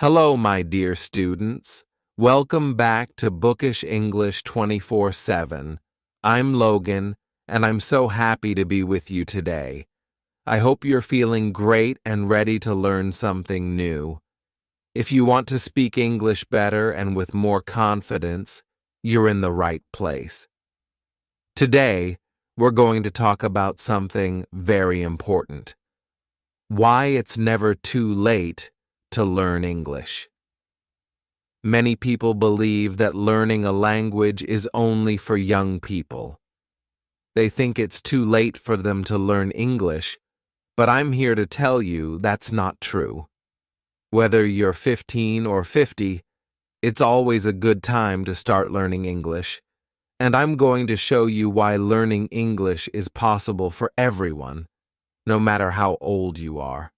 Hello, my dear students. Welcome back to Bookish English 24/7. I'm Logan, and I'm so happy to be with you today. I hope you're feeling great and ready to learn something new. If you want to speak English better and with more confidence, you're in the right place. Today, we're going to talk about something very important: why it's never too late to learn English. Many people believe that learning a language is only for young people. They think it's too late for them to learn English, but I'm here to tell you that's not true. Whether you're 15 or 50, it's always a good time to start learning English, and I'm going to show you why learning English is possible for everyone, no matter how old you are.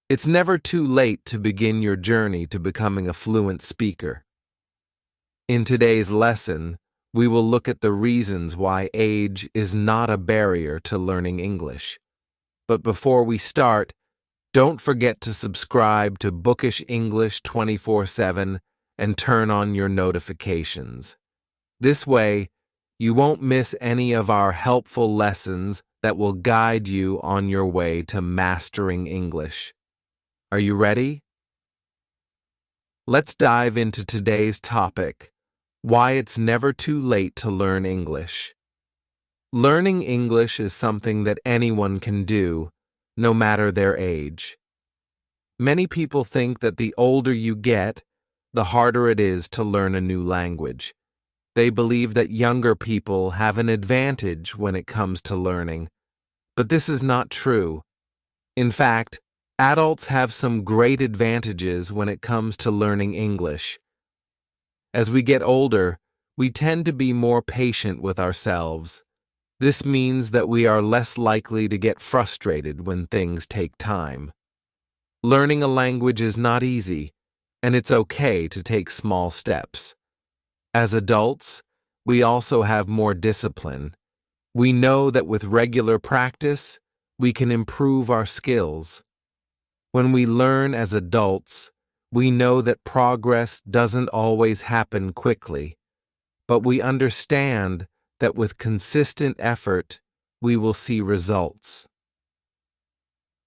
It's never too late to begin your journey to becoming a fluent speaker. In today's lesson, we will look at the reasons why age is not a barrier to learning English. But before we start, don't forget to subscribe to Bookish English 24/7 and turn on your notifications. This way, you won't miss any of our helpful lessons that will guide you on your way to mastering English. Are you ready? Let's dive into today's topic: why it's never too late to learn English. Learning English is something that anyone can do, no matter their age. Many people think that the older you get, the harder it is to learn a new language. They believe that younger people have an advantage when it comes to learning, but this is not true. In fact, adults have some great advantages when it comes to learning English. As we get older, we tend to be more patient with ourselves. This means that we are less likely to get frustrated when things take time. Learning a language is not easy, and it's okay to take small steps. As adults, we also have more discipline. We know that with regular practice, we can improve our skills. When we learn as adults, we know that progress doesn't always happen quickly, but we understand that with consistent effort, we will see results.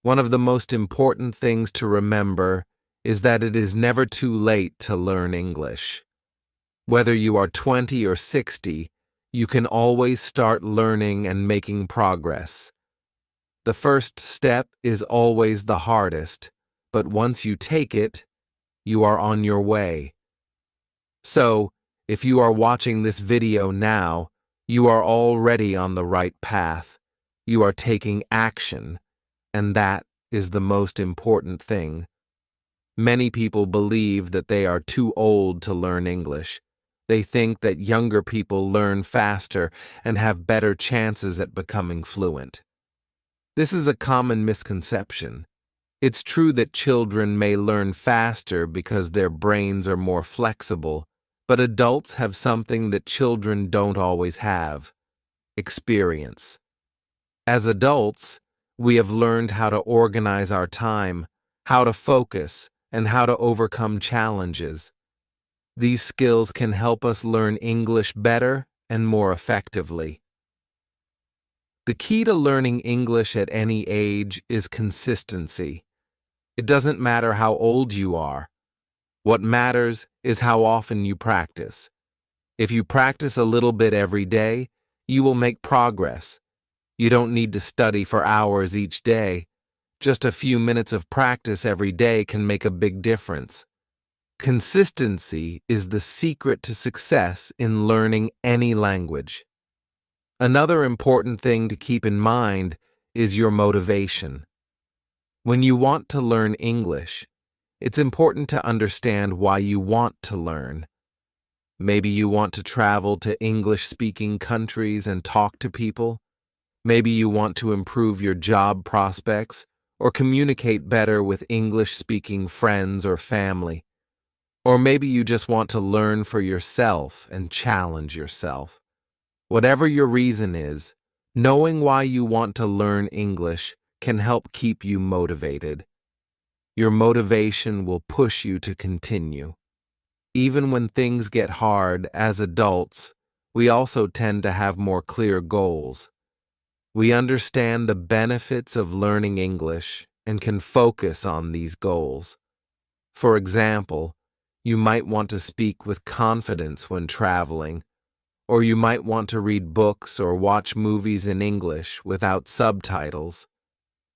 One of the most important things to remember is that it is never too late to learn English. Whether you are 20 or 60, you can always start learning and making progress. The first step is always the hardest, but once you take it, you are on your way. So, if you are watching this video now, you are already on the right path. You are taking action, and that is the most important thing. Many people believe that they are too old to learn English. They think that younger people learn faster and have better chances at becoming fluent. This is a common misconception. It's true that children may learn faster because their brains are more flexible, but adults have something that children don't always have: experience. As adults, we have learned how to organize our time, how to focus, and how to overcome challenges. These skills can help us learn English better and more effectively. The key to learning English at any age is consistency. It doesn't matter how old you are. What matters is how often you practice. If you practice a little bit every day, you will make progress. You don't need to study for hours each day. Just a few minutes of practice every day can make a big difference. Consistency is the secret to success in learning any language. Another important thing to keep in mind is your motivation. When you want to learn English, it's important to understand why you want to learn. Maybe you want to travel to English-speaking countries and talk to people. Maybe you want to improve your job prospects or communicate better with English-speaking friends or family. Or maybe you just want to learn for yourself and challenge yourself. Whatever your reason is, knowing why you want to learn English can help keep you motivated. Your motivation will push you to continue. Even when things get hard, as adults, we also tend to have more clear goals. We understand the benefits of learning English and can focus on these goals. For example, you might want to speak with confidence when traveling, or you might want to read books or watch movies in English without subtitles.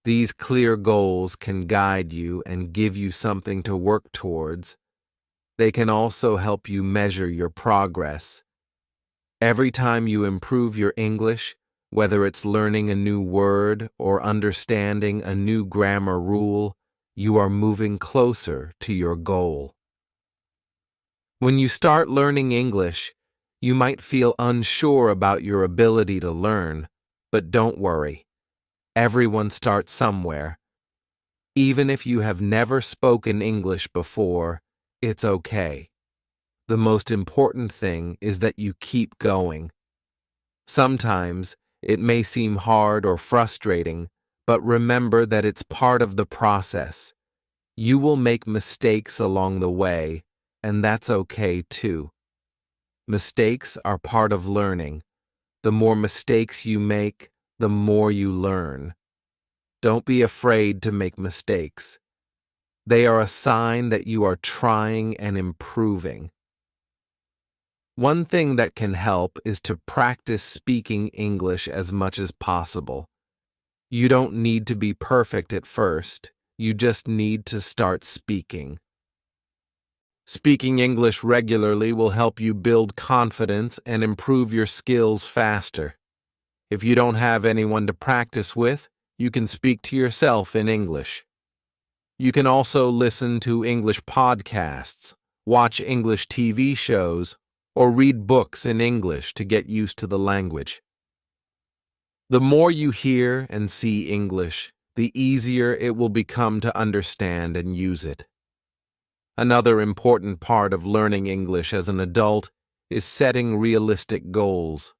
These clear goals can guide you and give you something to work towards. They can also help you measure your progress. Every time you improve your English, whether it's learning a new word or understanding a new grammar rule, you are moving closer to your goal. When you start learning English, you might feel unsure about your ability to learn, but don't worry. Everyone starts somewhere. Even if you have never spoken English before, it's okay. The most important thing is that you keep going. Sometimes it may seem hard or frustrating, but remember that it's part of the process. You will make mistakes along the way, and that's okay too. Mistakes are part of learning. The more mistakes you make, the more you learn. Don't be afraid to make mistakes. They are a sign that you are trying and improving. One thing that can help is to practice speaking English as much as possible. You don't need to be perfect at first. You just need to start speaking. Speaking English regularly will help you build confidence and improve your skills faster. If you don't have anyone to practice with, you can speak to yourself in English. You can also listen to English podcasts, watch English TV shows, or read books in English to get used to the language. The more you hear and see English, the easier it will become to understand and use it. Another important part of learning English as an adult is setting realistic goals.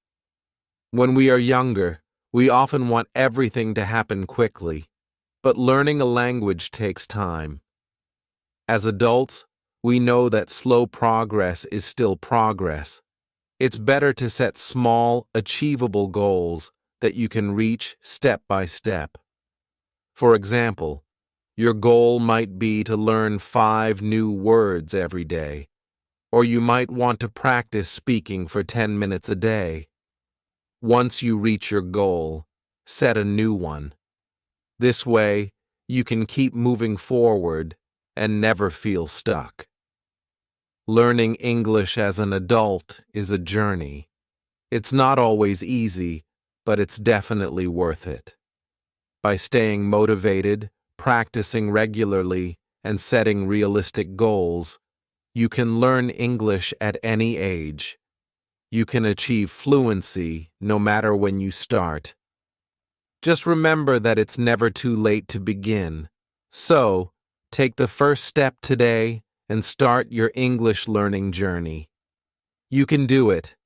When we are younger, we often want everything to happen quickly, but learning a language takes time. As adults, we know that slow progress is still progress. It's better to set small, achievable goals that you can reach step by step. For example, your goal might be to learn 5 new words every day, or you might want to practice speaking for 10 minutes a day. Once you reach your goal, set a new one. This way, you can keep moving forward and never feel stuck. Learning English as an adult is a journey. It's not always easy, but it's definitely worth it. By staying motivated, practicing regularly, and setting realistic goals, you can learn English at any age. You can achieve fluency no matter when you start. Just remember that it's never too late to begin. So, take the first step today and start your English learning journey. You can do it.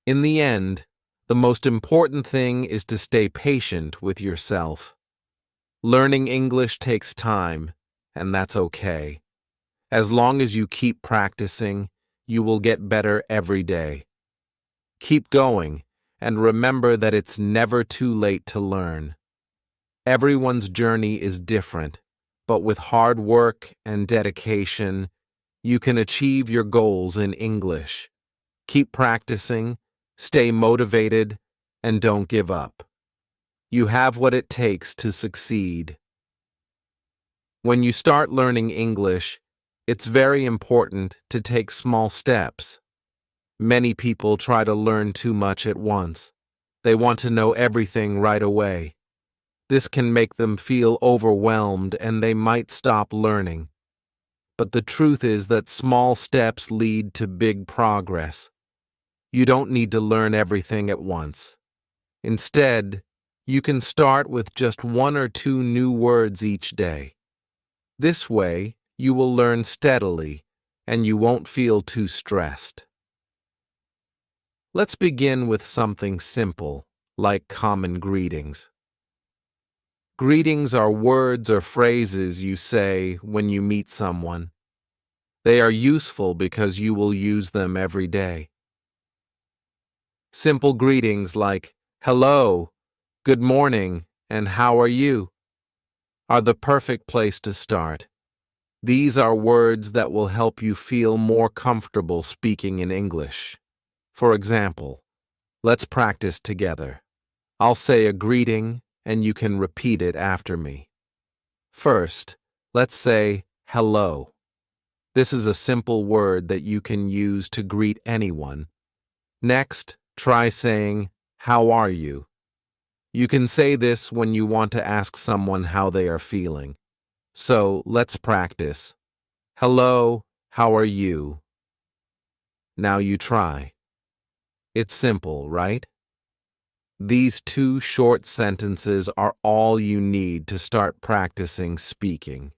In the end, the most important thing is to stay patient with yourself. Learning English takes time, and that's okay. As long as you keep practicing, you will get better every day. Keep going, and remember that it's never too late to learn. Everyone's journey is different, but with hard work and dedication, you can achieve your goals in English. Keep practicing, stay motivated, and don't give up. You have what it takes to succeed. When you start learning English, it's very important to take small steps. Many people try to learn too much at once. They want to know everything right away. This can make them feel overwhelmed and they might stop learning. But the truth is that small steps lead to big progress. You don't need to learn everything at once. Instead, you can start with just 1 or 2 new words each day. This way, you will learn steadily and you won't feel too stressed. Let's begin with something simple, like common greetings. Greetings are words or phrases you say when you meet someone. They are useful because you will use them every day. Simple greetings like hello, good morning, and how are you are the perfect place to start. These are words that will help you feel more comfortable speaking in English. For example, let's practice together. I'll say a greeting, and you can repeat it after me. First, let's say hello. This is a simple word that you can use to greet anyone. Next, try saying, how are you? You can say this when you want to ask someone how they are feeling. So, let's practice. Hello, how are you? Now you try. It's simple, right? These 2 short sentences are all you need to start practicing speaking.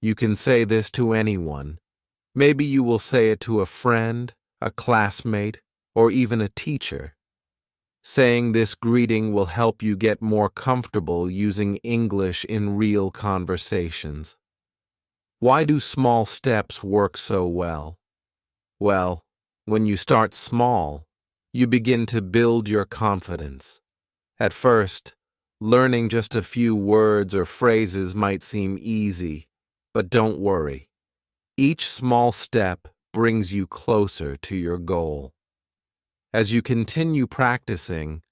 You can say this to anyone. Maybe you will say it to a friend, a classmate, or even a teacher. Saying this greeting will help you get more comfortable using English in real conversations. Why do small steps work so well? Well, when you start small, you begin to build your confidence. At first, learning just a few words or phrases might seem easy, but don't worry. Each small step brings you closer to your goal. As you continue practicing,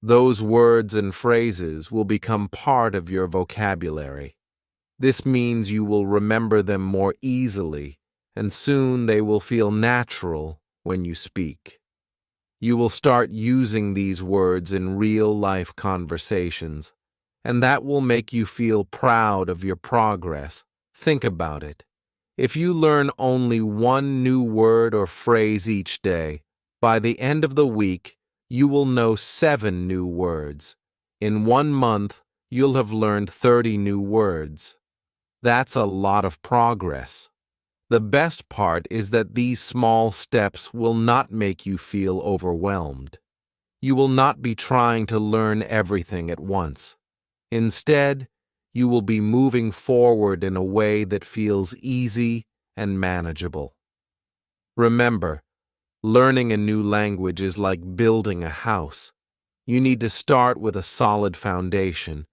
those words and phrases will become part of your vocabulary. This means you will remember them more easily, and soon they will feel natural when you speak. You will start using these words in real-life conversations, and that will make you feel proud of your progress. Think about it. If you learn only one new word or phrase each day, by the end of the week, you will know 7 new words. In 1 month, you'll have learned 30 new words. That's a lot of progress. The best part is that these small steps will not make you feel overwhelmed. You will not be trying to learn everything at once. Instead, you will be moving forward in a way that feels easy and manageable. Remember, learning a new language is like building a house. You need to start with a solid foundation.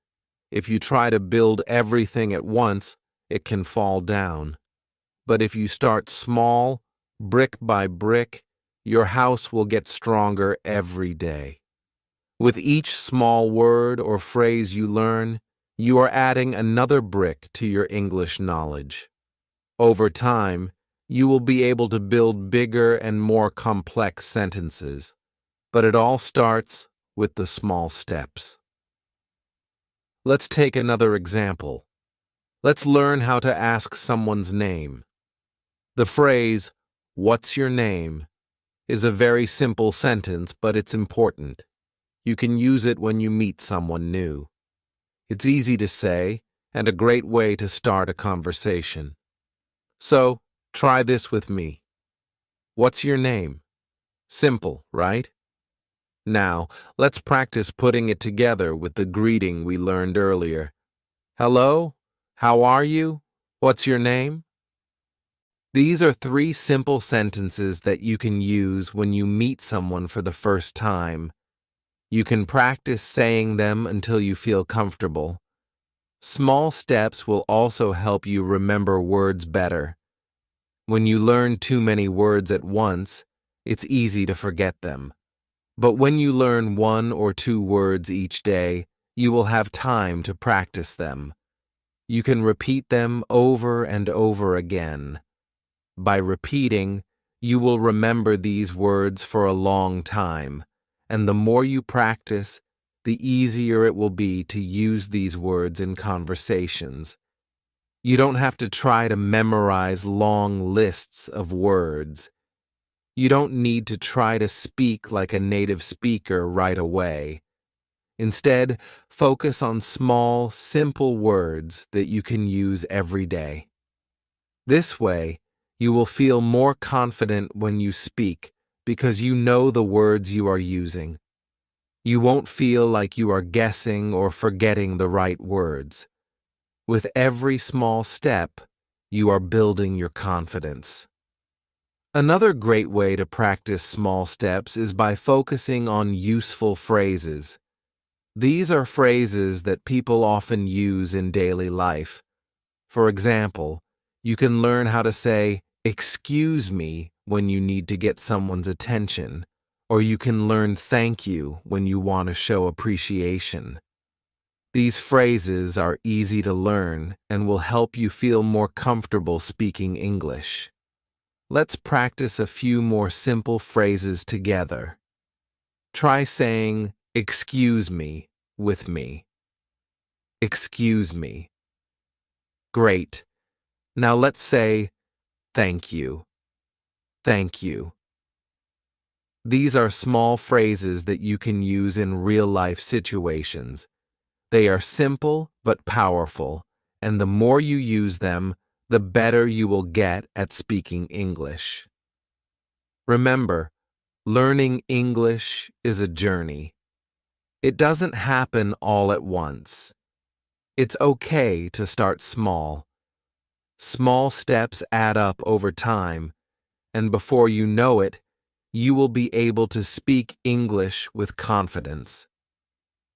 If you try to build everything at once, it can fall down. But if you start small, brick by brick, your house will get stronger every day. With each small word or phrase you learn, you are adding another brick to your English knowledge. Over time, you will be able to build bigger and more complex sentences, but it all starts with the small steps. Let's take another example. Let's learn how to ask someone's name. The phrase, "What's your name?" is a very simple sentence, but it's important. You can use it when you meet someone new. It's easy to say, and a great way to start a conversation. So, try this with me. What's your name? Simple, right? Now, let's practice putting it together with the greeting we learned earlier. Hello? How are you? What's your name? These are 3 simple sentences that you can use when you meet someone for the first time. You can practice saying them until you feel comfortable. Small steps will also help you remember words better. When you learn too many words at once, it's easy to forget them. But when you learn 1 or 2 words each day, you will have time to practice them. You can repeat them over and over again. By repeating, you will remember these words for a long time, and the more you practice, the easier it will be to use these words in conversations. You don't have to try to memorize long lists of words. You don't need to try to speak like a native speaker right away. Instead, focus on small, simple words that you can use every day. This way, you will feel more confident when you speak because you know the words you are using. You won't feel like you are guessing or forgetting the right words. With every small step, you are building your confidence. Another great way to practice small steps is by focusing on useful phrases. These are phrases that people often use in daily life. For example, you can learn how to say, "Excuse me," when you need to get someone's attention, or you can learn "thank you" when you want to show appreciation. These phrases are easy to learn and will help you feel more comfortable speaking English. Let's practice a few more simple phrases together. Try saying, "Excuse me," with me. Excuse me. Great. Now let's say, "Thank you." Thank you. These are small phrases that you can use in real-life situations. They are simple but powerful, and the more you use them, the better you will get at speaking English. Remember, learning English is a journey. It doesn't happen all at once. It's okay to start small. Small steps add up over time, and before you know it, you will be able to speak English with confidence.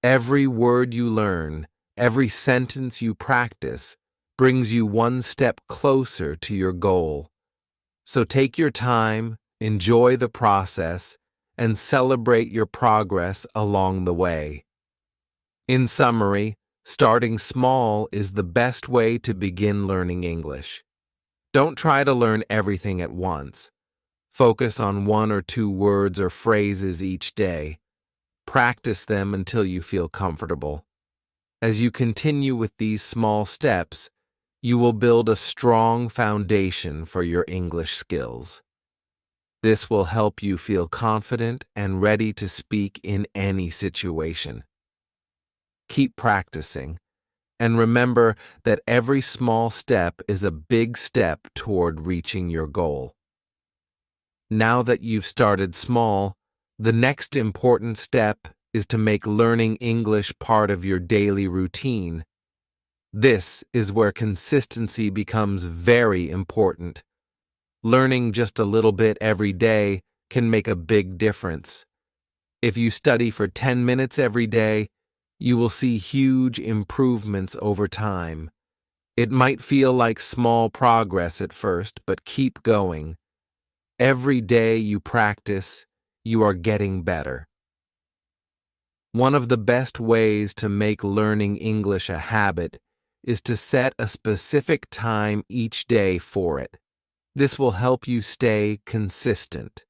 Every word you learn, every sentence you practice, brings you one step closer to your goal. So take your time, enjoy the process, and celebrate your progress along the way. In summary, starting small is the best way to begin learning English. Don't try to learn everything at once. Focus on 1 or 2 words or phrases each day. Practice them until you feel comfortable. As you continue with these small steps, you will build a strong foundation for your English skills. This will help you feel confident and ready to speak in any situation. Keep practicing, and remember that every small step is a big step toward reaching your goal. Now that you've started small, the next important step is to make learning English part of your daily routine. This is where consistency becomes very important. Learning just a little bit every day can make a big difference. If you study for 10 minutes every day, you will see huge improvements over time. It might feel like small progress at first, but keep going. Every day you practice, you are getting better. One of the best ways to make learning English a habit is to set a specific time each day for it. This will help you stay consistent.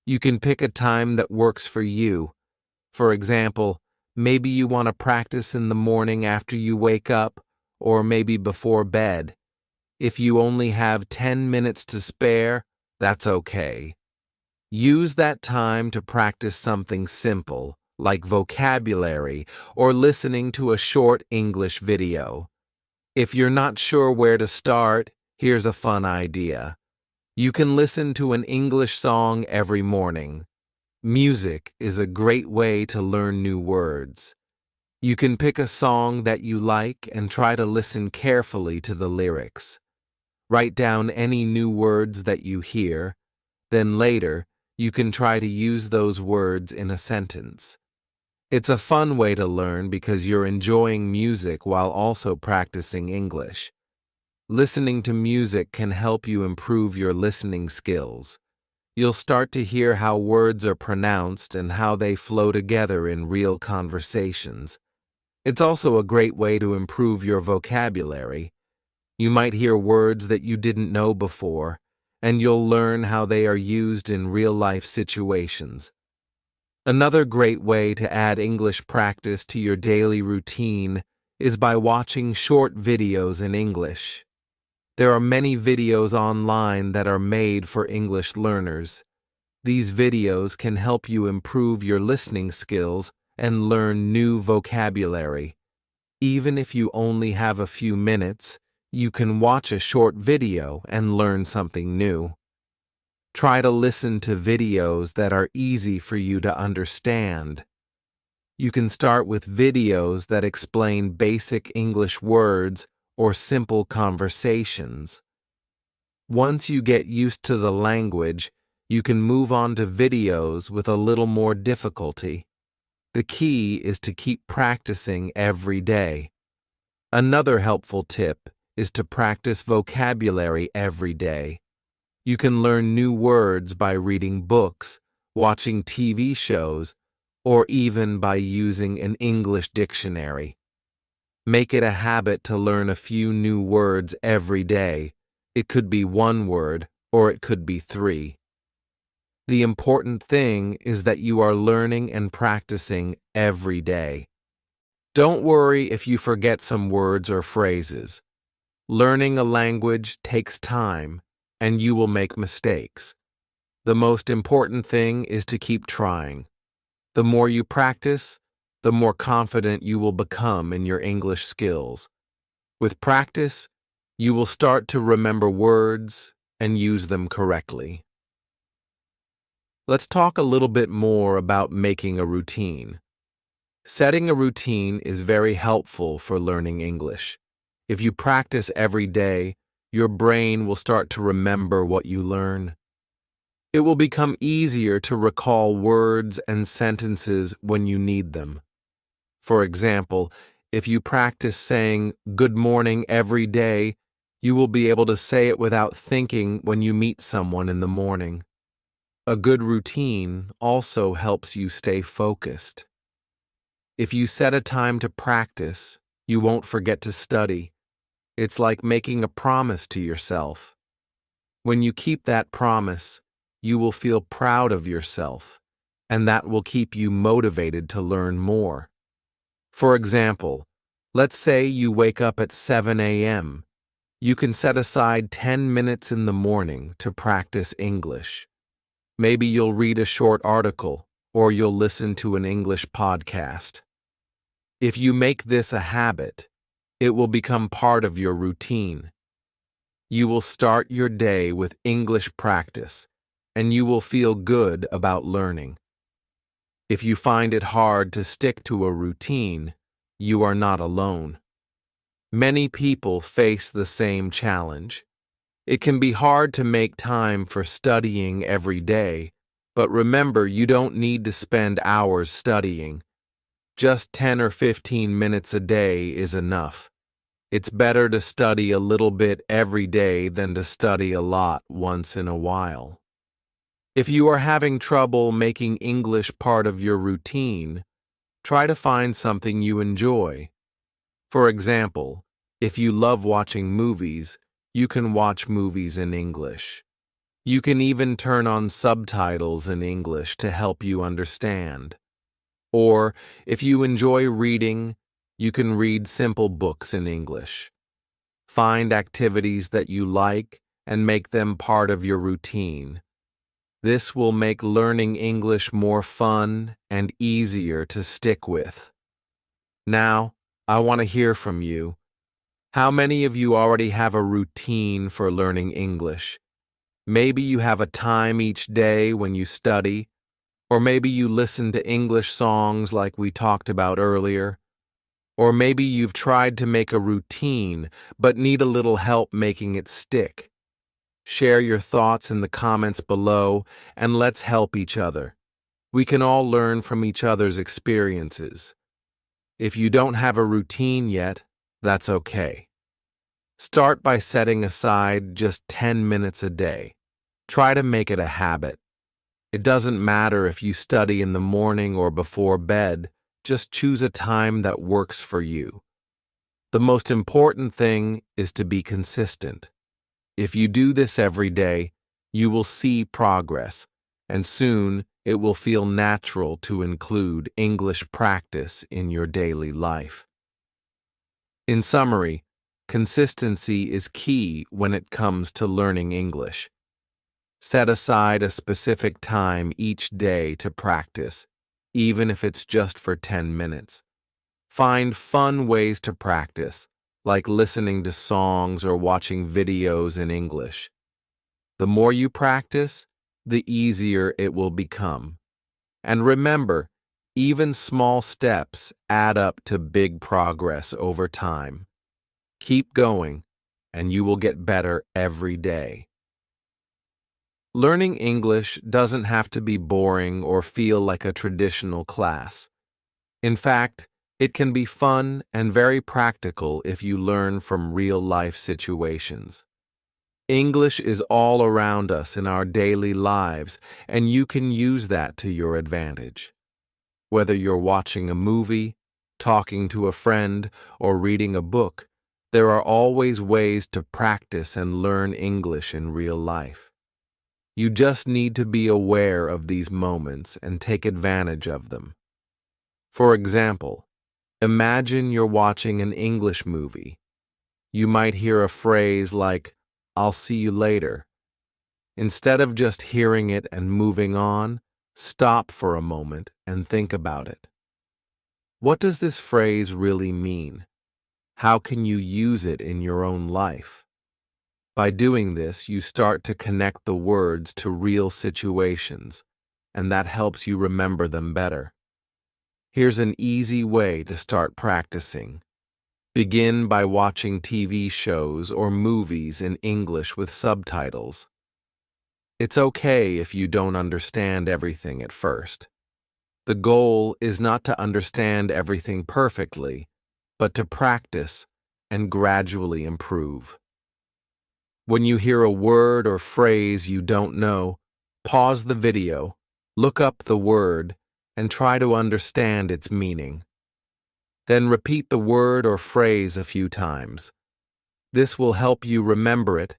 You can pick a time that works for you. For example, maybe you want to practice in the morning after you wake up, or maybe before bed. If you only have 10 minutes to spare, that's okay. Use that time to practice something simple, like vocabulary or listening to a short English video. If you're not sure where to start, here's a fun idea. You can listen to an English song every morning. Music is a great way to learn new words. You can pick a song that you like and try to listen carefully to the lyrics. Write down any new words that you hear. Then later, you can try to use those words in a sentence. It's a fun way to learn because you're enjoying music while also practicing English. Listening to music can help you improve your listening skills. You'll start to hear how words are pronounced and how they flow together in real conversations. It's also a great way to improve your vocabulary. You might hear words that you didn't know before, and you'll learn how they are used in real-life situations. Another great way to add English practice to your daily routine is by watching short videos in English. There are many videos online that are made for English learners. These videos can help you improve your listening skills and learn new vocabulary. Even if you only have a few minutes, you can watch a short video and learn something new. Try to listen to videos that are easy for you to understand. You can start with videos that explain basic English words or simple conversations. Once you get used to the language, you can move on to videos with a little more difficulty. The key is to keep practicing every day. Another helpful tip is to practice vocabulary every day. You can learn new words by reading books, watching TV shows, or even by using an English dictionary. Make it a habit to learn a few new words every day. It could be one word, or it could be 3. The important thing is that you are learning and practicing every day. Don't worry if you forget some words or phrases. Learning a language takes time, and you will make mistakes. The most important thing is to keep trying. The more you practice, the more confident you will become in your English skills. With practice, you will start to remember words and use them correctly. Let's talk a little bit more about making a routine. Setting a routine is very helpful for learning English. If you practice every day, your brain will start to remember what you learn. It will become easier to recall words and sentences when you need them. For example, if you practice saying good morning every day, you will be able to say it without thinking when you meet someone in the morning. A good routine also helps you stay focused. If you set a time to practice, you won't forget to study. It's like making a promise to yourself. When you keep that promise, you will feel proud of yourself, and that will keep you motivated to learn more. For example, let's say you wake up at 7 a.m. You can set aside 10 minutes in the morning to practice English. Maybe you'll read a short article, or you'll listen to an English podcast. If you make this a habit, it will become part of your routine. You will start your day with English practice, and you will feel good about learning. If you find it hard to stick to a routine, you are not alone. Many people face the same challenge. It can be hard to make time for studying every day, but remember, you don't need to spend hours studying. Just 10 or 15 minutes a day is enough. It's better to study a little bit every day than to study a lot once in a while. If you are having trouble making English part of your routine, try to find something you enjoy. For example, if you love watching movies, you can watch movies in English. You can even turn on subtitles in English to help you understand. Or, if you enjoy reading, you can read simple books in English. Find activities that you like and make them part of your routine. This will make learning English more fun and easier to stick with. Now, I want to hear from you. How many of you already have a routine for learning English? Maybe you have a time each day when you study, or maybe you listen to English songs like we talked about earlier, or maybe you've tried to make a routine but need a little help making it stick. Share your thoughts in the comments below and let's help each other. We can all learn from each other's experiences. If you don't have a routine yet, that's okay. Start by setting aside just 10 minutes a day. Try to make it a habit. It doesn't matter if you study in the morning or before bed, just choose a time that works for you. The most important thing is to be consistent. If you do this every day, you will see progress, and soon it will feel natural to include English practice in your daily life. In summary, consistency is key when it comes to learning English. Set aside a specific time each day to practice, even if it's just for 10 minutes. Find fun ways to practice, like listening to songs or watching videos in English. The more you practice, the easier it will become. And remember, Even small steps add up to big progress over time. Keep going, and you will get better every day. Learning English doesn't have to be boring or feel like a traditional class. In fact, it can be fun and very practical if you learn from real-life situations. English is all around us in our daily lives, and you can use that to your advantage. Whether you're watching a movie, talking to a friend, or reading a book, there are always ways to practice and learn English in real life. You just need to be aware of these moments and take advantage of them. For example, imagine you're watching an English movie. You might hear a phrase like, "I'll see you later." Instead of just hearing it and moving on, stop for a moment and think about it. What does this phrase really mean? How can you use it in your own life? By doing this, you start to connect the words to real situations, and that helps you remember them better. Here's an easy way to start practicing. Begin by watching TV shows or movies in English with subtitles. It's okay if you don't understand everything at first. The goal is not to understand everything perfectly, but to practice and gradually improve. When you hear a word or phrase you don't know, pause the video, look up the word, and try to understand its meaning. Then repeat the word or phrase a few times. This will help you remember it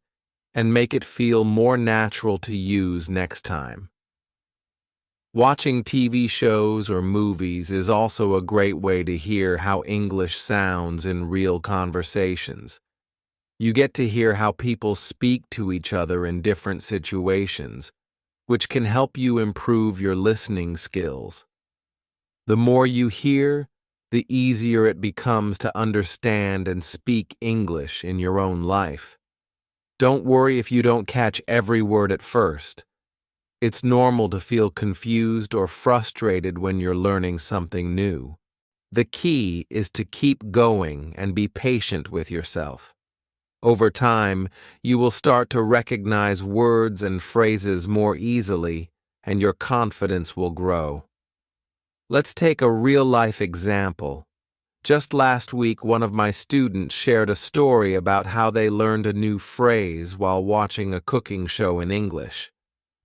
and make it feel more natural to use next time. Watching TV shows or movies is also a great way to hear how English sounds in real conversations. You get to hear how people speak to each other in different situations, which can help you improve your listening skills. The more you hear, the easier it becomes to understand and speak English in your own life. Don't worry if you don't catch every word at first. It's normal to feel confused or frustrated when you're learning something new. The key is to keep going and be patient with yourself. Over time, you will start to recognize words and phrases more easily, and your confidence will grow. Let's take a real-life example. Just last week, one of my students shared a story about how they learned a new phrase while watching a cooking show in English.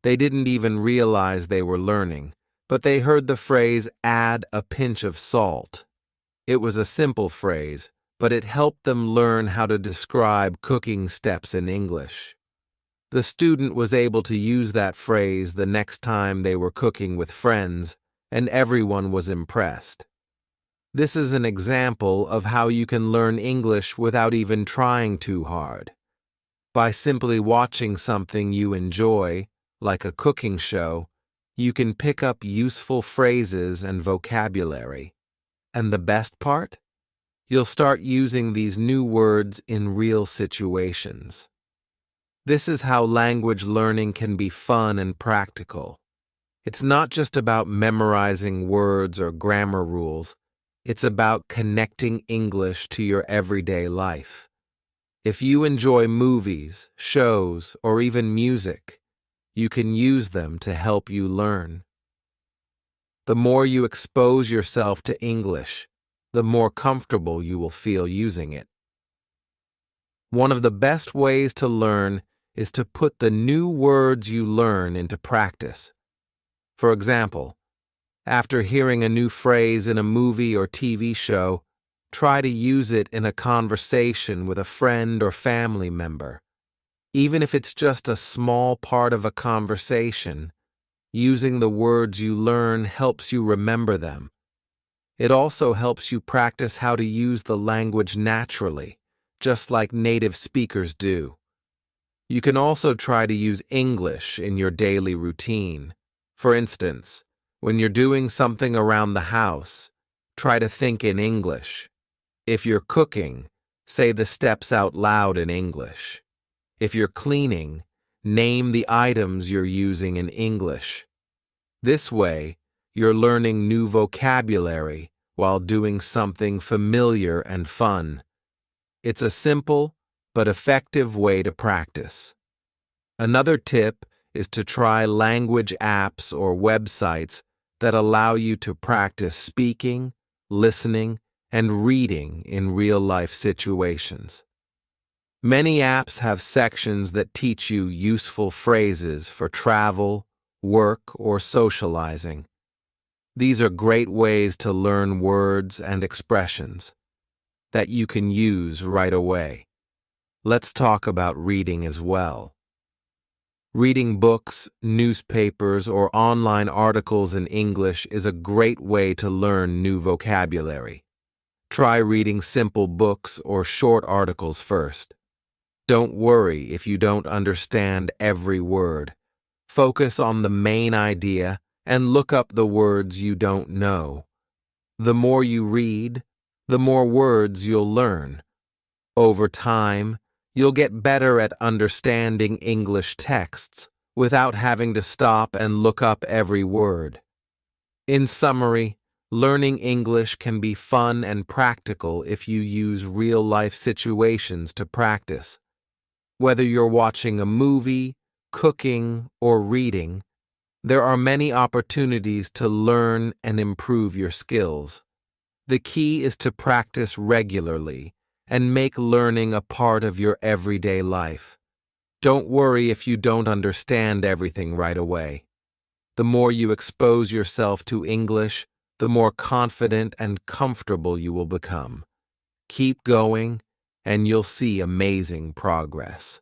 They didn't even realize they were learning, but they heard the phrase, "add a pinch of salt." It was a simple phrase, but it helped them learn how to describe cooking steps in English. The student was able to use that phrase the next time they were cooking with friends, and everyone was impressed. This is an example of how you can learn English without even trying too hard. By simply watching something you enjoy, like a cooking show, you can pick up useful phrases and vocabulary. And the best part? You'll start using these new words in real situations. This is how language learning can be fun and practical. It's not just about memorizing words or grammar rules. It's about connecting English to your everyday life. If you enjoy movies, shows, or even music, you can use them to help you learn. The more you expose yourself to English, the more comfortable you will feel using it. One of the best ways to learn is to put the new words you learn into practice. For example, after hearing a new phrase in a movie or TV show, try to use it in a conversation with a friend or family member. Even if it's just a small part of a conversation, using the words you learn helps you remember them. It also helps you practice how to use the language naturally, just like native speakers do. You can also try to use English in your daily routine. For instance, when you're doing something around the house, try to think in English. If you're cooking, say the steps out loud in English. If you're cleaning, name the items you're using in English. This way, you're learning new vocabulary while doing something familiar and fun. It's a simple but effective way to practice. Another tip is to try language apps or websites that allow you to practice speaking, listening, and reading in real-life situations. Many apps have sections that teach you useful phrases for travel, work, or socializing. These are great ways to learn words and expressions that you can use right away. Let's talk about reading as well. Reading books, newspapers, or online articles in English is a great way to learn new vocabulary. Try reading simple books or short articles first. Don't worry if you don't understand every word. Focus on the main idea and look up the words you don't know. The more you read, the more words you'll learn. Over time, you'll get better at understanding English texts without having to stop and look up every word. In summary, learning English can be fun and practical if you use real-life situations to practice. Whether you're watching a movie, cooking, or reading, there are many opportunities to learn and improve your skills. The key is to practice regularly and make learning a part of your everyday life. Don't worry if you don't understand everything right away. The more you expose yourself to English, the more confident and comfortable you will become. Keep going, and you'll see amazing progress.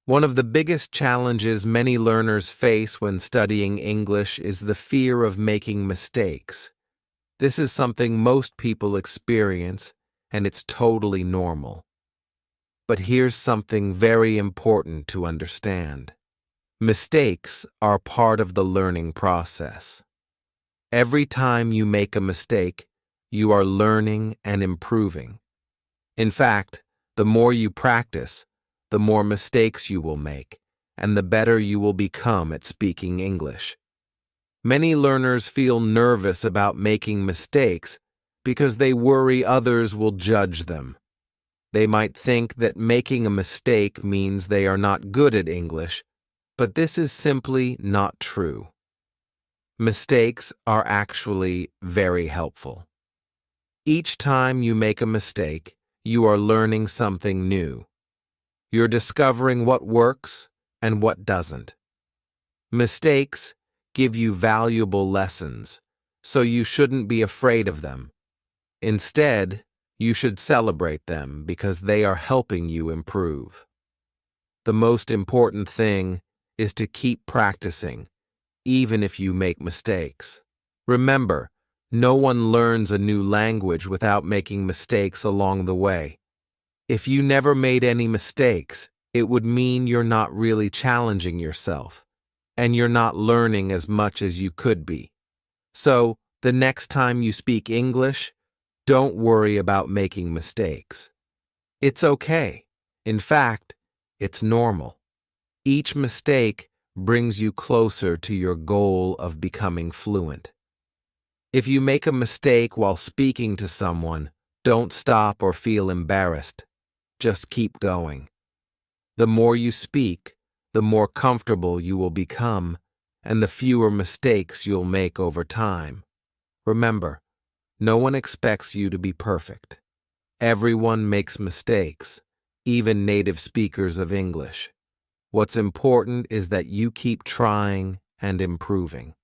One of the biggest challenges many learners face when studying English is the fear of making mistakes. This is something most people experience, and it's totally normal. But here's something very important to understand. Mistakes are part of the learning process. Every time you make a mistake, you are learning and improving. In fact, the more you practice, the more mistakes you will make, and the better you will become at speaking English. Many learners feel nervous about making mistakes because they worry others will judge them. They might think that making a mistake means they are not good at English, but this is simply not true. Mistakes are actually very helpful. Each time you make a mistake, you are learning something new. You're discovering what works and what doesn't. Mistakes give you valuable lessons, so you shouldn't be afraid of them. Instead, you should celebrate them because they are helping you improve. The most important thing is to keep practicing, even if you make mistakes. Remember, no one learns a new language without making mistakes along the way. If you never made any mistakes, it would mean you're not really challenging yourself, and you're not learning as much as you could be. So, the next time you speak English, don't worry about making mistakes. It's okay. In fact, it's normal. Each mistake brings you closer to your goal of becoming fluent. If you make a mistake while speaking to someone, don't stop or feel embarrassed. Just keep going. The more you speak, the more comfortable you will become, and the fewer mistakes you'll make over time. Remember, no one expects you to be perfect. Everyone makes mistakes, even native speakers of English. What's important is that you keep trying and improving.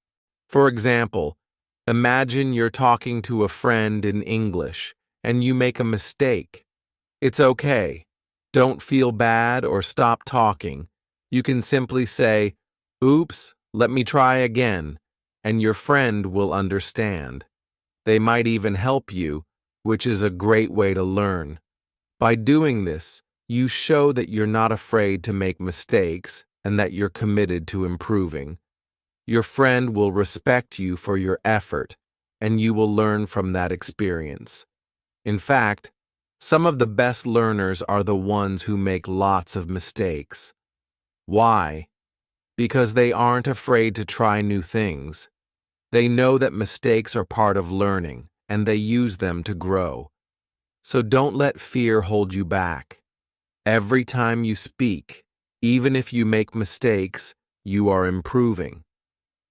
For example, imagine you're talking to a friend in English and you make a mistake. It's okay. Don't feel bad or stop talking. You can simply say, "Oops, let me try again," and your friend will understand. They might even help you, which is a great way to learn. By doing this, you show that you're not afraid to make mistakes and that you're committed to improving. Your friend will respect you for your effort, and you will learn from that experience. In fact, some of the best learners are the ones who make lots of mistakes. Why? Because they aren't afraid to try new things. They know that mistakes are part of learning, and they use them to grow. So don't let fear hold you back. Every time you speak, even if you make mistakes, you are improving.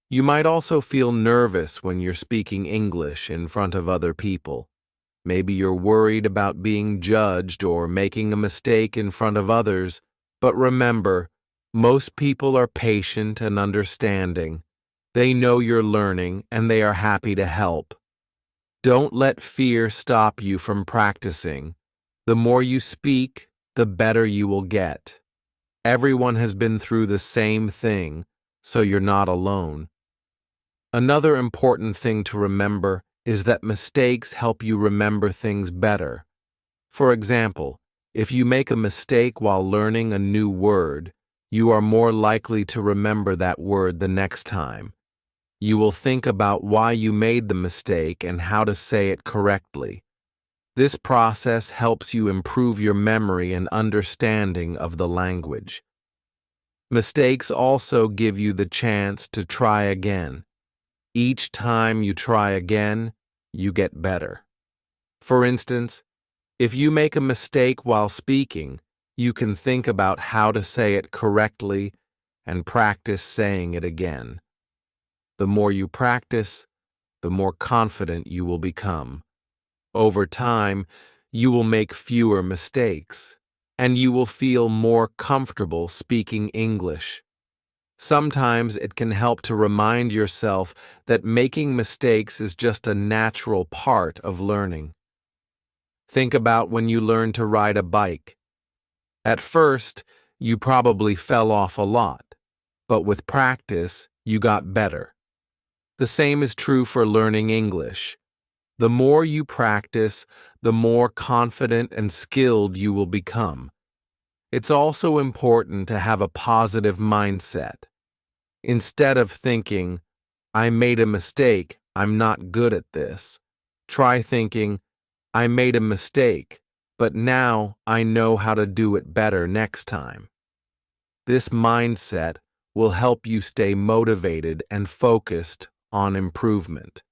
You might also feel nervous when you're speaking English in front of other people. Maybe you're worried about being judged or making a mistake in front of others, but remember, most people are patient and understanding. They know you're learning and they are happy to help. Don't let fear stop you from practicing. The more you speak, the better you will get. Everyone has been through the same thing, so you're not alone. Another important thing to remember is that mistakes help you remember things better. For example, if you make a mistake while learning a new word, you are more likely to remember that word the next time. You will think about why you made the mistake and how to say it correctly. This process helps you improve your memory and understanding of the language. Mistakes also give you the chance to try again. Each time you try again, you get better. For instance, if you make a mistake while speaking, you can think about how to say it correctly and practice saying it again. The more you practice, the more confident you will become. Over time, you will make fewer mistakes, and you will feel more comfortable speaking English. Sometimes it can help to remind yourself that making mistakes is just a natural part of learning. Think about when you learned to ride a bike. At first, you probably fell off a lot, but with practice, you got better. The same is true for learning English. The more you practice, the more confident and skilled you will become. It's also important to have a positive mindset. Instead of thinking, I made a mistake, I'm not good at this, try thinking, I made a mistake, but now I know how to do it better next time. This mindset will help you stay motivated and focused on improvement.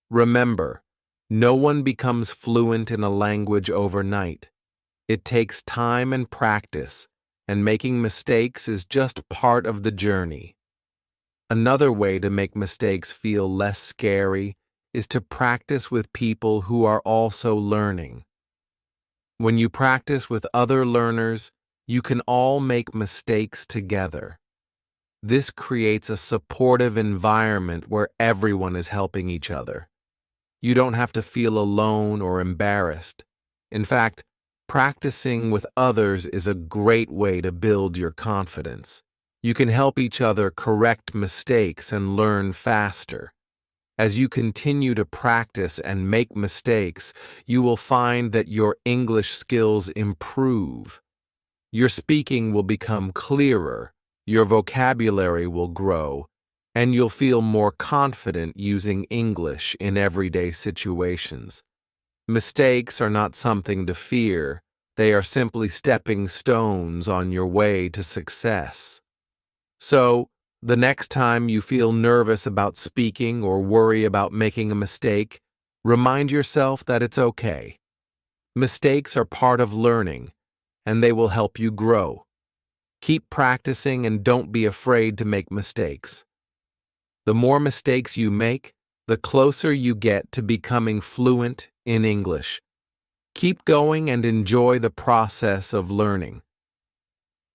Remember, no one becomes fluent in a language overnight. It takes time and practice, and making mistakes is just part of the journey. Another way to make mistakes feel less scary is to practice with people who are also learning. When you practice with other learners, you can all make mistakes together. This creates a supportive environment where everyone is helping each other. You don't have to feel alone or embarrassed. In fact, practicing with others is a great way to build your confidence. You can help each other correct mistakes and learn faster. As you continue to practice and make mistakes, you will find that your English skills improve. Your speaking will become clearer, your vocabulary will grow, and you'll feel more confident using English in everyday situations. Mistakes are not something to fear. They are simply stepping stones on your way to success. So, the next time you feel nervous about speaking or worry about making a mistake, remind yourself that it's okay. Mistakes are part of learning, and they will help you grow. Keep practicing and don't be afraid to make mistakes. The more mistakes you make, the closer you get to becoming fluent in English. Keep going and enjoy the process of learning.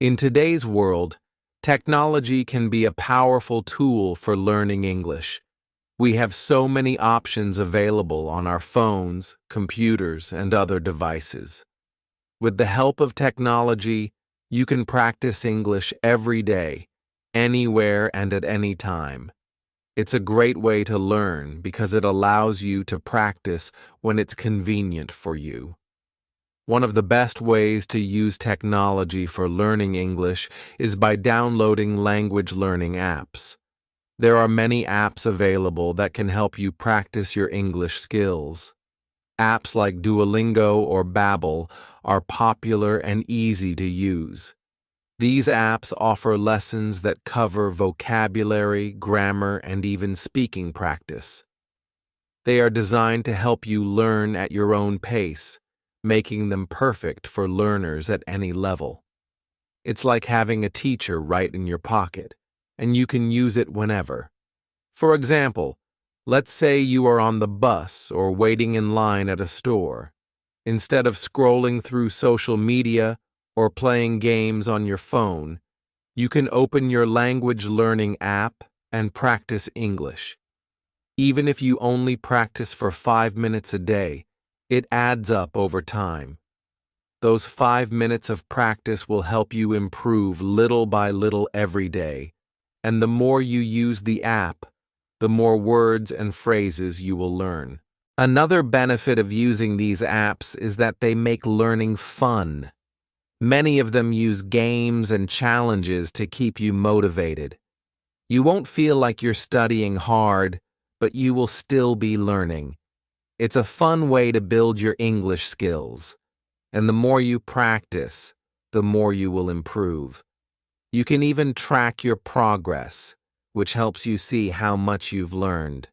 In today's world, technology can be a powerful tool for learning English. We have so many options available on our phones, computers, and other devices. With the help of technology, you can practice English every day, anywhere and at any time. It's a great way to learn because it allows you to practice when it's convenient for you. One of the best ways to use technology for learning English is by downloading language learning apps. There are many apps available that can help you practice your English skills. Apps like Duolingo or Babbel are popular and easy to use. These apps offer lessons that cover vocabulary, grammar, and even speaking practice. They are designed to help you learn at your own pace, making them perfect for learners at any level. It's like having a teacher right in your pocket, and you can use it whenever. For example, let's say you are on the bus or waiting in line at a store. Instead of scrolling through social media or playing games on your phone, you can open your language learning app and practice English. Even if you only practice for 5 minutes a day, it adds up over time. Those 5 minutes of practice will help you improve little by little every day, and the more you use the app, the more words and phrases you will learn. Another benefit of using these apps is that they make learning fun. Many of them use games and challenges to keep you motivated. You won't feel like you're studying hard, but you will still be learning. It's a fun way to build your English skills, and the more you practice, the more you will improve. You can even track your progress, which helps you see how much you've learned.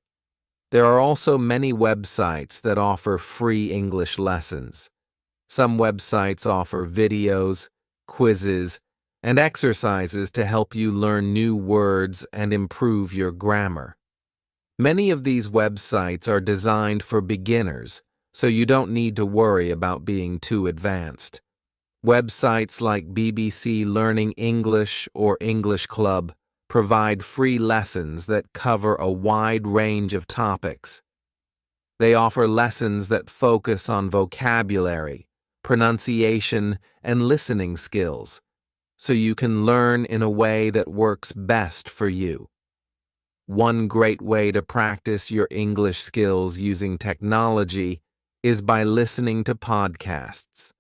There are also many websites that offer free English lessons. Some websites offer videos, quizzes, and exercises to help you learn new words and improve your grammar. Many of these websites are designed for beginners, so you don't need to worry about being too advanced. Websites like BBC Learning English or English Club provide free lessons that cover a wide range of topics. They offer lessons that focus on vocabulary, pronunciation, and listening skills, so you can learn in a way that works best for you. One great way to practice your English skills using technology is by listening to podcasts.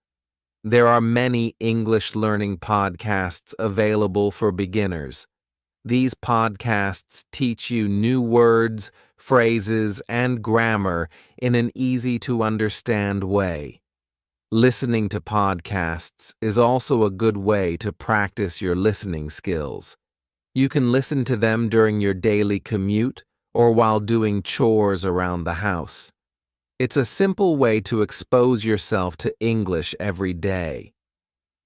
There are many English learning podcasts available for beginners. These podcasts teach you new words, phrases, and grammar in an easy-to-understand way. Listening to podcasts is also a good way to practice your listening skills. You can listen to them during your daily commute or while doing chores around the house. It's a simple way to expose yourself to English every day.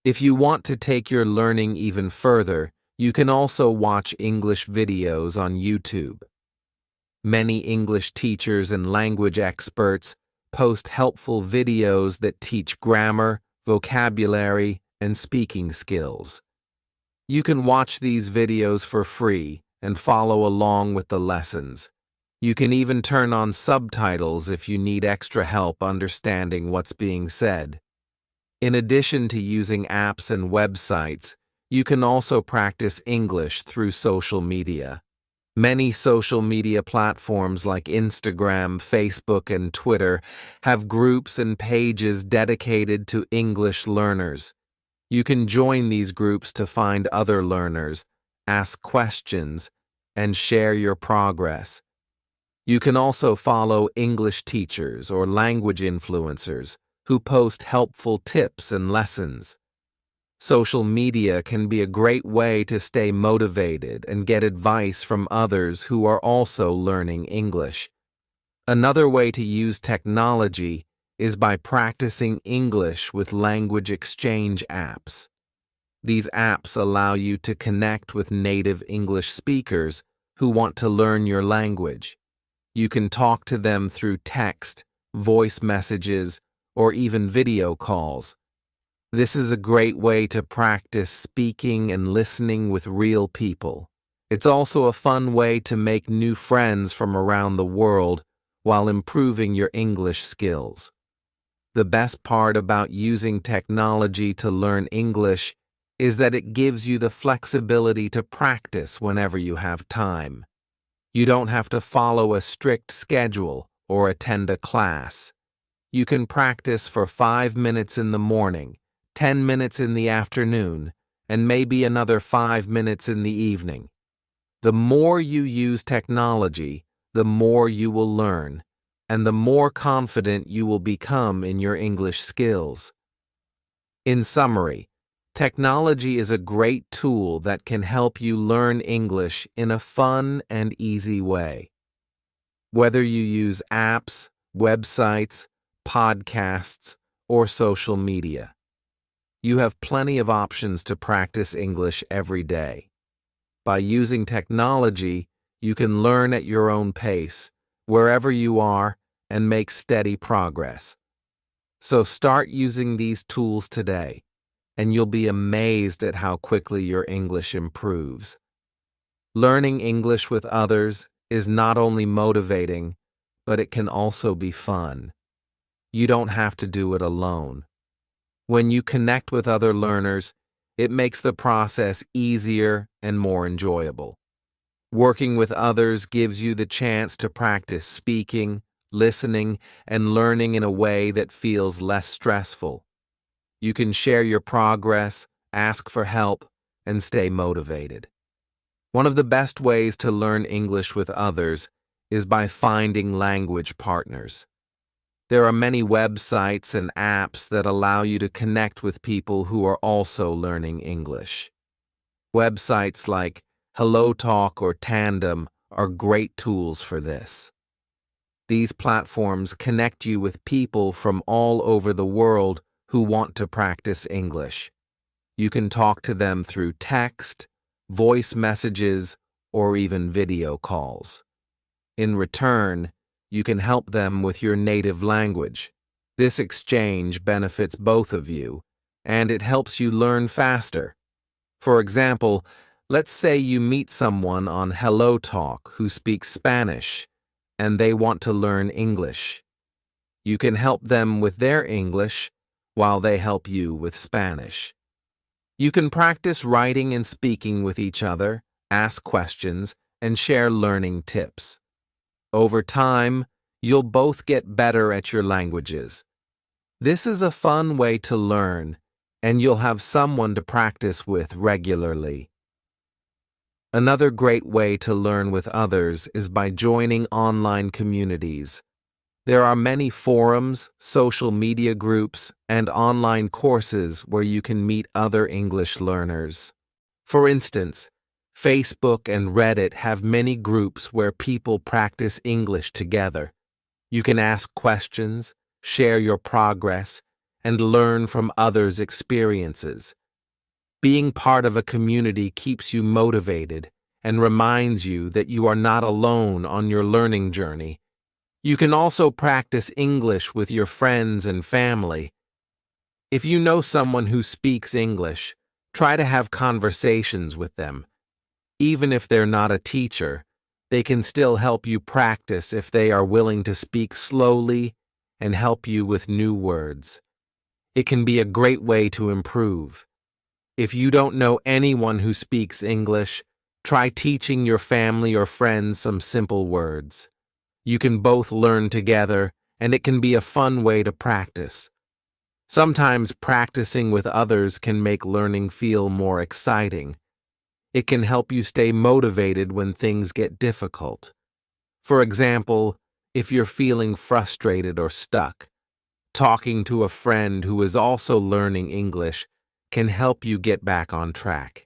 If you want to take your learning even further, you can also watch English videos on YouTube. Many English teachers and language experts post helpful videos that teach grammar, vocabulary, and speaking skills. You can watch these videos for free and follow along with the lessons. You can even turn on subtitles if you need extra help understanding what's being said. In addition to using apps and websites, you can also practice English through social media. Many social media platforms like Instagram, Facebook, and Twitter have groups and pages dedicated to English learners. You can join these groups to find other learners, ask questions, and share your progress. You can also follow English teachers or language influencers who post helpful tips and lessons. Social media can be a great way to stay motivated and get advice from others who are also learning English. Another way to use technology is by practicing English with language exchange apps. These apps allow you to connect with native English speakers who want to learn your language. You can talk to them through text, voice messages, or even video calls. This is a great way to practice speaking and listening with real people. It's also a fun way to make new friends from around the world while improving your English skills. The best part about using technology to learn English is that it gives you the flexibility to practice whenever you have time. You don't have to follow a strict schedule or attend a class. You can practice for 5 minutes in the morning, 10 minutes in the afternoon, and maybe another 5 minutes in the evening. The more you use technology, the more you will learn, and the more confident you will become in your English skills. In summary, Technology is a great tool that can help you learn English in a fun and easy way. Whether you use apps, websites, podcasts, or social media, you have plenty of options to practice English every day. By using technology, you can learn at your own pace, wherever you are, and make steady progress. So start using these tools today, and you'll be amazed at how quickly your English improves. Learning English with others is not only motivating, but it can also be fun. You don't have to do it alone. When you connect with other learners, it makes the process easier and more enjoyable. Working with others gives you the chance to practice speaking, listening, and learning in a way that feels less stressful. You can share your progress, ask for help, and stay motivated. One of the best ways to learn English with others is by finding language partners. There are many websites and apps that allow you to connect with people who are also learning English. Websites like HelloTalk or Tandem are great tools for this. These platforms connect you with people from all over the world who want to practice English. You can talk to them through text, voice messages, or even video calls. In return, you can help them with your native language. This exchange benefits both of you, and it helps you learn faster. For example, let's say you meet someone on HelloTalk who speaks Spanish, and they want to learn English. You can help them with their English while they help you with Spanish. You can practice writing and speaking with each other, ask questions, and share learning tips. Over time, you'll both get better at your languages. This is a fun way to learn, and you'll have someone to practice with regularly. Another great way to learn with others is by joining online communities. There are many forums, social media groups, and online courses where you can meet other English learners. For instance, Facebook and Reddit have many groups where people practice English together. You can ask questions, share your progress, and learn from others' experiences. Being part of a community keeps you motivated and reminds you that you are not alone on your learning journey. You can also practice English with your friends and family. If you know someone who speaks English, try to have conversations with them. Even if they're not a teacher, they can still help you practice if they are willing to speak slowly and help you with new words. It can be a great way to improve. If you don't know anyone who speaks English, try teaching your family or friends some simple words. You can both learn together, and it can be a fun way to practice. Sometimes practicing with others can make learning feel more exciting. It can help you stay motivated when things get difficult. For example, if you're feeling frustrated or stuck, talking to a friend who is also learning English can help you get back on track.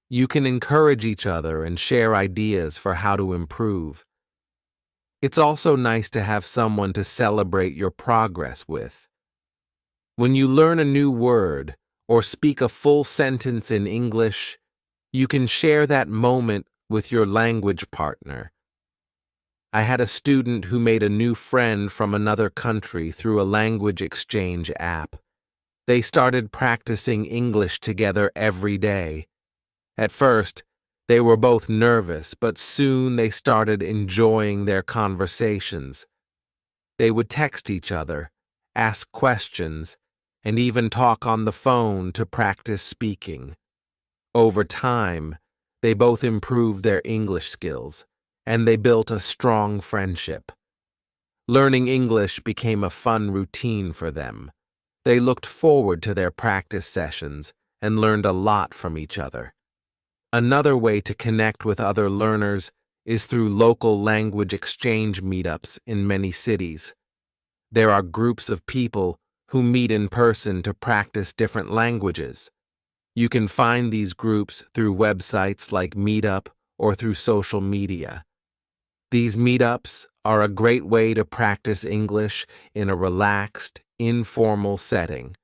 You can encourage each other and share ideas for how to improve. It's also nice to have someone to celebrate your progress with. When you learn a new word or speak a full sentence in English, you can share that moment with your language partner. I had a student who made a new friend from another country through a language exchange app. They started practicing English together every day. At first, they were both nervous, but soon they started enjoying their conversations. They would text each other, ask questions, and even talk on the phone to practice speaking. Over time, they both improved their English skills, and they built a strong friendship. Learning English became a fun routine for them. They looked forward to their practice sessions and learned a lot from each other. Another way to connect with other learners is through local language exchange meetups in many cities. There are groups of people who meet in person to practice different languages. You can find these groups through websites like Meetup or through social media. These meetups are a great way to practice English in a relaxed, informal setting.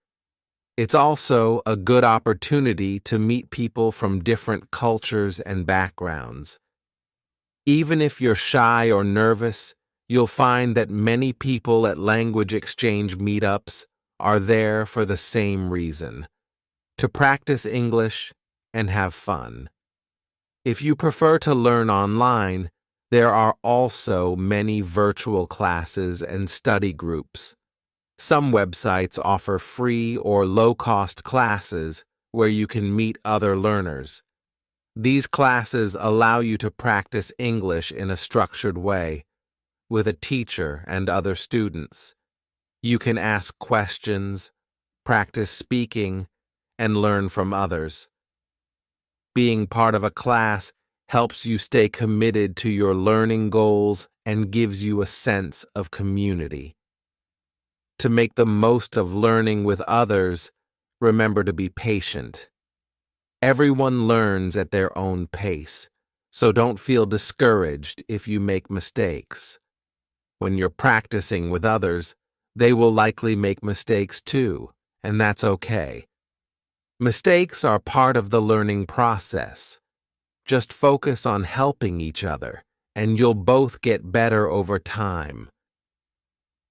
It's also a good opportunity to meet people from different cultures and backgrounds. Even if you're shy or nervous, you'll find that many people at language exchange meetups are there for the same reason: to practice English and have fun. If you prefer to learn online, there are also many virtual classes and study groups. Some websites offer free or low-cost classes where you can meet other learners. These classes allow you to practice English in a structured way, with a teacher and other students. You can ask questions, practice speaking, and learn from others. Being part of a class helps you stay committed to your learning goals and gives you a sense of community. To make the most of learning with others, remember to be patient. Everyone learns at their own pace, so don't feel discouraged if you make mistakes. When you're practicing with others, they will likely make mistakes too, and that's okay. Mistakes are part of the learning process. Just focus on helping each other, and you'll both get better over time.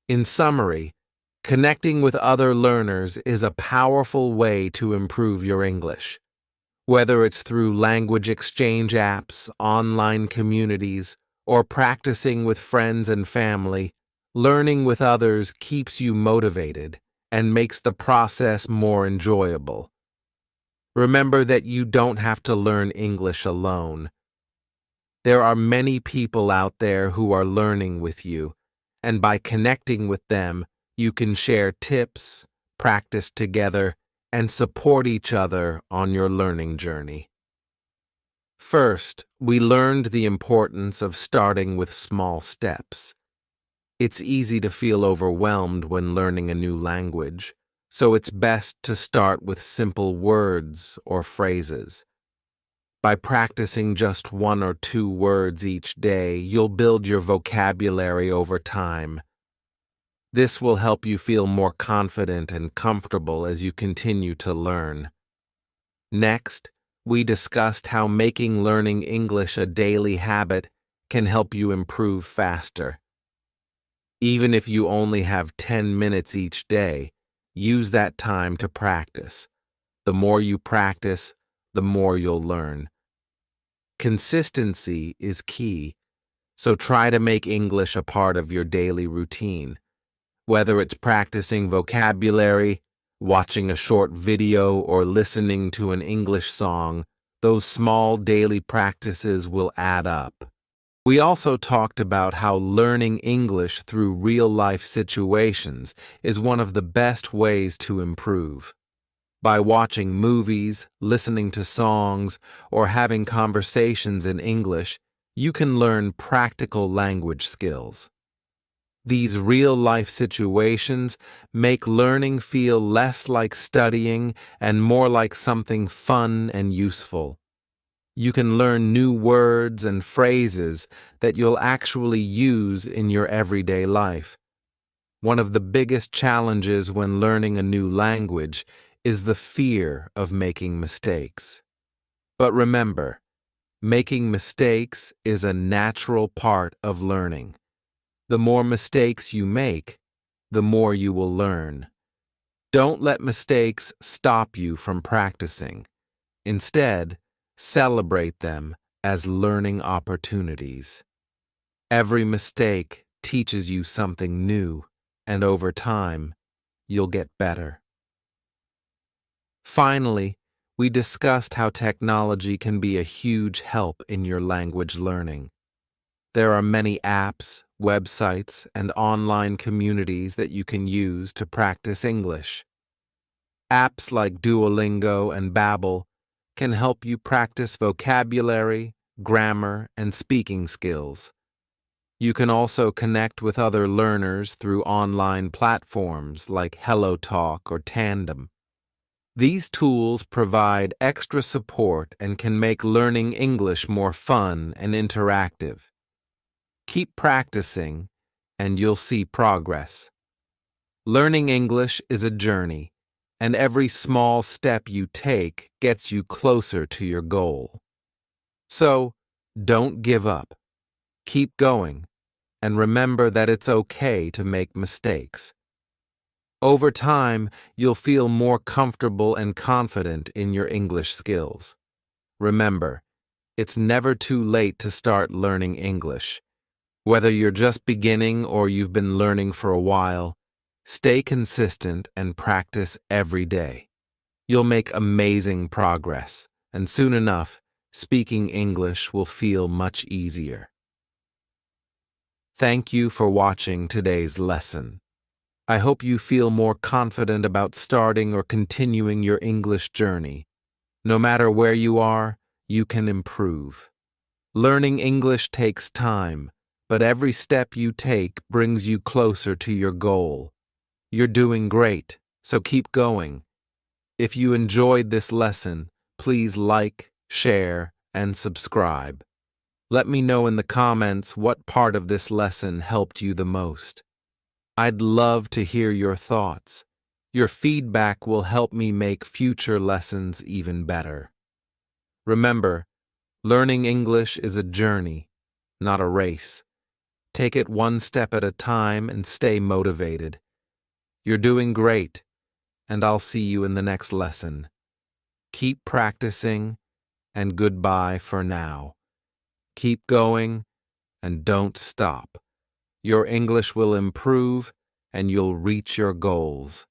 In summary, connecting with other learners is a powerful way to improve your English. Whether it's through language exchange apps, online communities, or practicing with friends and family, learning with others keeps you motivated and makes the process more enjoyable. Remember that you don't have to learn English alone. There are many people out there who are learning with you, and by connecting with them, you can share tips, practice together, and support each other on your learning journey. First, we learned the importance of starting with small steps. It's easy to feel overwhelmed when learning a new language, so it's best to start with simple words or phrases. By practicing just 1 or 2 words each day, you'll build your vocabulary over time. This will help you feel more confident and comfortable as you continue to learn. Next, we discussed how making learning English a daily habit can help you improve faster. Even if you only have 10 minutes each day, use that time to practice. The more you practice, the more you'll learn. Consistency is key, so try to make English a part of your daily routine. Whether it's practicing vocabulary, watching a short video, or listening to an English song, those small daily practices will add up. We also talked about how learning English through real-life situations is one of the best ways to improve. By watching movies, listening to songs, or having conversations in English, you can learn practical language skills. These real-life situations make learning feel less like studying and more like something fun and useful. You can learn new words and phrases that you'll actually use in your everyday life. One of the biggest challenges when learning a new language is the fear of making mistakes. But remember, making mistakes is a natural part of learning. The more mistakes you make, the more you will learn. Don't let mistakes stop you from practicing. Instead, celebrate them as learning opportunities. Every mistake teaches you something new, and over time, you'll get better. Finally, we discussed how technology can be a huge help in your language learning. There are many apps, websites, and online communities that you can use to practice English. Apps like Duolingo and Babbel can help you practice vocabulary, grammar, and speaking skills. You can also connect with other learners through online platforms like HelloTalk or Tandem. These tools provide extra support and can make learning English more fun and interactive. Keep practicing, and you'll see progress. Learning English is a journey, and every small step you take gets you closer to your goal. So, don't give up. Keep going, and remember that it's okay to make mistakes. Over time, you'll feel more comfortable and confident in your English skills. Remember, it's never too late to start learning English. Whether you're just beginning or you've been learning for a while, stay consistent and practice every day. You'll make amazing progress, and soon enough, speaking English will feel much easier. Thank you for watching today's lesson. I hope you feel more confident about starting or continuing your English journey. No matter where you are, you can improve. Learning English takes time, but every step you take brings you closer to your goal. You're doing great, so keep going. If you enjoyed this lesson, please like, share, and subscribe. Let me know in the comments what part of this lesson helped you the most. I'd love to hear your thoughts. Your feedback will help me make future lessons even better. Remember, learning English is a journey, not a race. Take it one step at a time and stay motivated. You're doing great, and I'll see you in the next lesson. Keep practicing, and goodbye for now. Keep going, and don't stop. Your English will improve, and you'll reach your goals.